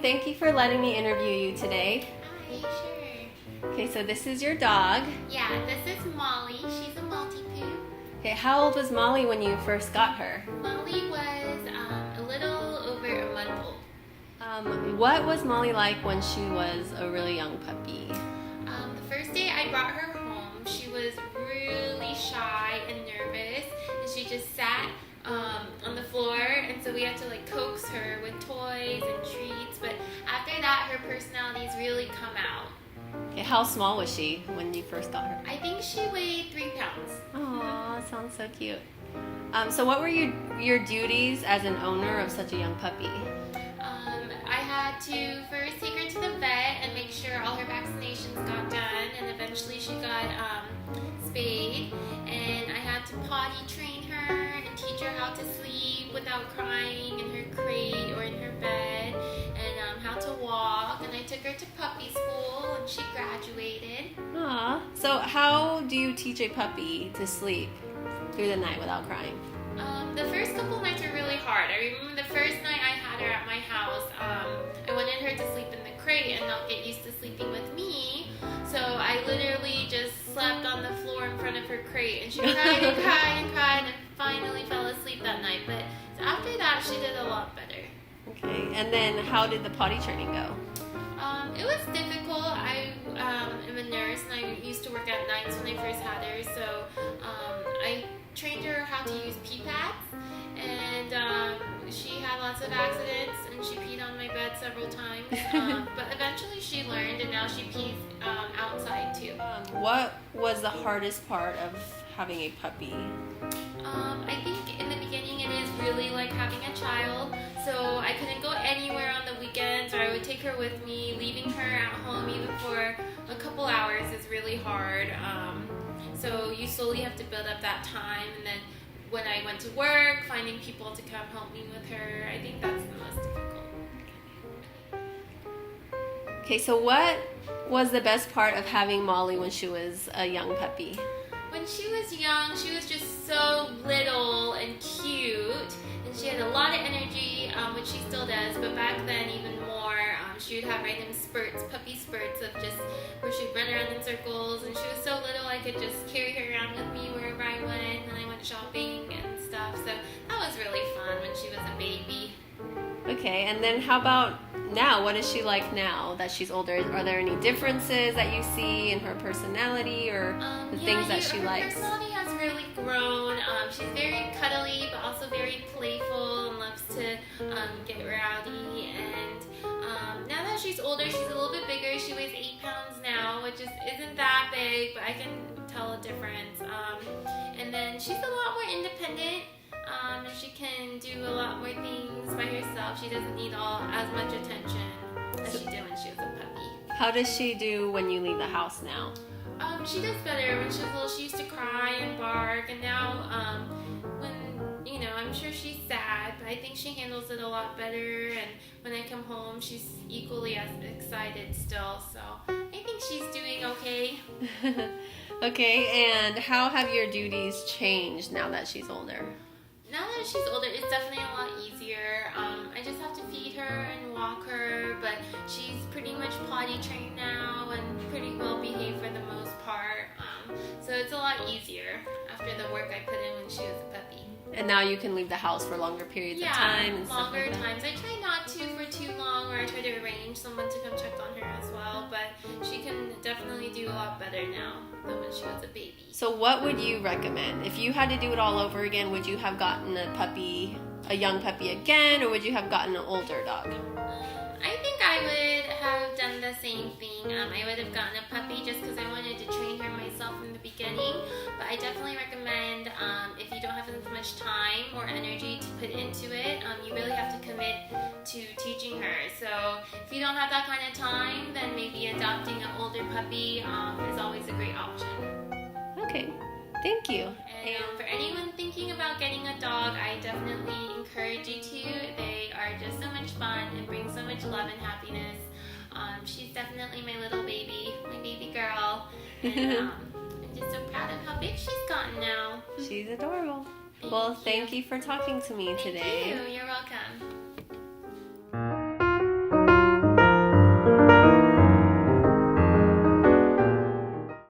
Thank you for letting me interview you today. Hi, sure. Okay, so this is your dog. Yeah, this is Molly. She's a Maltipoo. Okay, how old was Molly when you first got her? Molly was a little over a month old. What was Molly like when she was a really young puppy? The first day I brought her home, she was really shy and nervous, and she just sat on the floor, and so we had to coax her with toys and treats. But after that, her personalities really come out. Okay, how small was she when you first got her? I think she weighed 3 pounds. Aw, that sounds so cute. So what were your duties as an owner of such a young puppy? I had to first take her to the vet and make sure all her vaccinations got done, and eventually she got spayed. And I had to potty train her and teach her how to sleep without crying in her crate or in her bed, and how to walk. And I took her to puppy school, and she graduated. Aw, so how do you teach a puppy to sleep through the night without crying? The first couple nights were really hard. I remember the first night I had her at my house, I wanted her to sleep in the crate and not get used to sleeping with me. So I literally just slept on the floor in front of her crate, and she cried and cried and cried and finally fell asleep that night. But after that, she did a lot better. Okay, and then how did the potty training go? It was difficult. I am a nurse, and I used to work at nights when I first had her, so I trained her how to use pee pads, and she had lots of accidents, and she peed on my bed several times, but eventually she learned, and now she pees outside too. What was the hardest part of having a puppy? I think in the beginning it is really like having a child, so I couldn't go anywhere on the weekends, or I would take her with me. Leaving her at home even for a couple hours is really hard. So you slowly have to build up that time, and then when I went to work, finding people to come help me with her, I think that's the most difficult. Okay, so what was the best part of having Molly when she was a young puppy? When she was young, she was just so little and cute, and she had a lot of energy, which she still does, but back then even more. She would have random spurts, puppy spurts of just where she'd run around in circles, and she was so little I could just carry her around with me wherever I went, and I went shopping and stuff, so that was really fun when she was a baby. Okay, and then how about now? What is she like now that she's older? Are there any differences that you see in her personality or the things that she likes? Her personality has really grown. She's very cuddly, but also very playful and loves to get rowdy. And now that she's older, she's a little bit bigger. She weighs 8 pounds now, which isn't that big, but I can tell a difference. And then she's a lot more independent. And she can do a lot more things by herself. She doesn't need as much attention as she did when she was a puppy. How does she do when you leave the house now? She does better. When she was little, she used to cry and bark, and now I'm sure she's sad, but I think she handles it a lot better, and when I come home, she's equally as excited still, so I think she's doing okay. Okay, and how have your duties changed now that she's older? Now that she's older, it's definitely a lot easier. I just have to feed her and walk her, but she's pretty much potty trained now and pretty well behaved for the most part. So it's a lot easier after the work I put in when she was a puppy. And now you can leave the house for longer periods of time and stuff longer like that? times. I try not to for too long, or I try to arrange someone to come check on her as well, but she can definitely do a lot better now than when she was a baby. So what would you recommend? If you had to do it all over again, would you have gotten a young puppy again, or would you have gotten an older dog? I think I would have done the same thing. I would have gotten a puppy just because I wanted to train her myself in the beginning, but I definitely recommend if you don't have as much time or energy to put into it, you really have to commit to teaching her. So if you don't have that kind of time, then maybe adopting an older puppy is always a great option. Okay, thank you. And for anyone thinking about getting a dog, I definitely encourage you to. They are just so much fun and bring so much love and happiness. She's definitely my little baby, my baby girl. And I'm just so proud of how big she's gotten now. She's adorable. Well, thank you for talking to me today. Thank you. You're welcome.